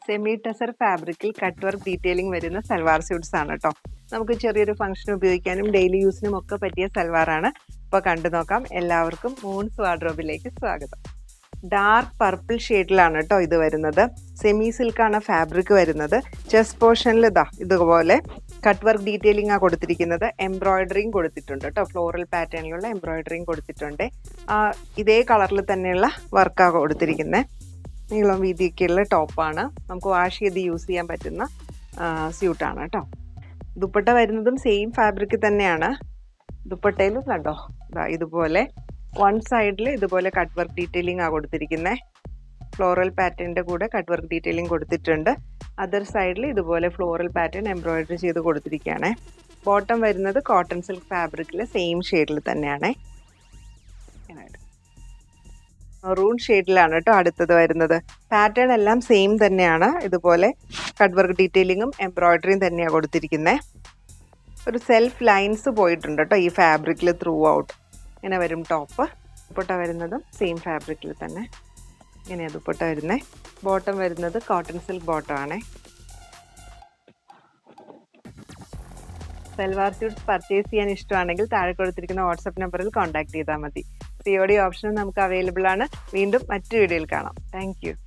Semi tussar ഫാബ്രിക്കിൽ cut work detailing വരുന്ന salwar suites ആണ് കേട്ടോ. നമുക്ക് ചെറിയൊരു ഫംഗ്ഷൻ ഉപയോഗിക്കാനും ഡെയിലി യൂസിനും ഒക്കെ പറ്റിയ സൽവാറാണ്. ഇപ്പോൾ കണ്ടു നോക്കാം. എല്ലാവർക്കും മൂൺസ് വാർഡ്രോബിലേക്ക് സ്വാഗതം. ഡാർക്ക് പർപ്പിൾ ഷെയ്ഡിലാണ് കേട്ടോ ഇത് വരുന്നത്. സെമി സിൽക്കാണ് ഫാബ്രിക് വരുന്നത്. ചെസ്റ്റ് പോർഷനിൽ ഇതുപോലെ കട്ട് വർക്ക് ഡീറ്റെയിലിംഗ് ആണ് കൊടുത്തിരിക്കുന്നത്. എംബ്രോയിഡറിയും കൊടുത്തിട്ടുണ്ട് കേട്ടോ. ഫ്ലോറൽ പാറ്റേണിലുള്ള എംബ്രോയിഡറിയും കൊടുത്തിട്ടുണ്ട്. ഇതേ കളറിൽ തന്നെയുള്ള വർക്കാണ് കൊടുത്തിരിക്കുന്നത്. നീളം വീതിയൊക്കെയുള്ള ടോപ്പാണ്. നമുക്ക് വാഷ് ചെയ്ത് യൂസ് ചെയ്യാൻ പറ്റുന്ന സ്യൂട്ടാണ് കേട്ടോ. ദുപ്പട്ട വരുന്നതും സെയിം ഫാബ്രിക് തന്നെയാണ്. ദുപ്പട്ടയിലും കണ്ടോ ഇതുപോലെ വൺ സൈഡിൽ ഇതുപോലെ കട്ട് വർക്ക് ഡീറ്റെയിലിംഗ് ആണ് കൊടുത്തിരിക്കുന്നത്. ഫ്ലോറൽ പാറ്റേണിൻ്റെ കൂടെ കട്ട് വർക്ക് ഡീറ്റെയിലിംഗ് കൊടുത്തിട്ടുണ്ട്. അതർ സൈഡിൽ ഇതുപോലെ ഫ്ലോറൽ പാറ്റേൺ എംബ്രോയിഡറി ചെയ്ത് കൊടുത്തിരിക്കുകയാണ്. ബോട്ടം വരുന്നത് കോട്ടൺ സിൽക്ക് ഫാബ്രിക്കിൽ സെയിം ഷെയ്ഡിൽ തന്നെയാണ്. മെറൂൺ ഷെയ്ഡിലാണ് കേട്ടോ അടുത്തത് വരുന്നത്. പാറ്റേൺ എല്ലാം സെയിം തന്നെയാണ്. ഇതുപോലെ കട്ട് വർക്ക് ഡീറ്റെയിലിങ്ങും എംബ്രോയിഡറിയും തന്നെയാണ് കൊടുത്തിരിക്കുന്നത്. ഒരു സെൽഫ് ലൈൻസ് പോയിട്ടുണ്ട് കേട്ടോ ഈ ഫാബ്രിക്കിൽ ത്രൂ ഔട്ട്. ഇങ്ങനെ വരും ടോപ്പ്. ദുപ്പട്ട വരുന്നതും സെയിം ഫാബ്രിക്കിൽ തന്നെ ഇങ്ങനെയാണ് ദുപ്പട്ട വരുന്നത്. ബോട്ടം വരുന്നത് കോട്ടൺ സിൽക്ക് ബോട്ടം ആണ്. സൽവാർ സ്യൂട്ട്സ് പർച്ചേസ് ചെയ്യാൻ ഇഷ്ടമാണെങ്കിൽ താഴെ കൊടുത്തിരിക്കുന്ന വാട്സപ്പ് നമ്പറിൽ കോൺടാക്ട് ചെയ്താൽ മതി. COD ഓപ്ഷനും നമുക്ക് അവൈലബിൾ ആണ്. വീണ്ടും മറ്റു വീഡിയോയിൽ കാണാം. താങ്ക്